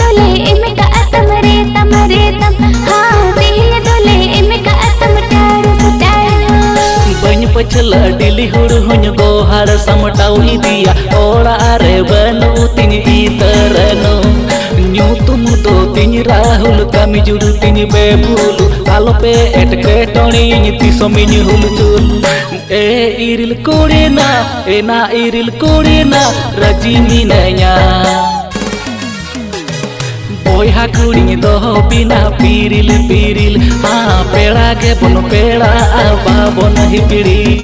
दोले इमेका तमरे तमरे तम हाँ दिल दोले इमेका तम टारू सटारू बन पछला डिली हुड़ हुन गोहार समटाऊ इदिया ओड़ा रे बनु तिन इतरनो न्यू तुम तो तिन राहुल कमी जुरु तिन बेबुलु आलो पे एटके टोनी तिसोमिन हुलचुल ए इरिल कोड़ेना ए ना इरिल कोड़ेना रजीनी नैया बोया कुड़ी दो बिना पीरिल पीरिल हाँ पेड़ा के बन पेड़ा बाबन ही पीड़ी।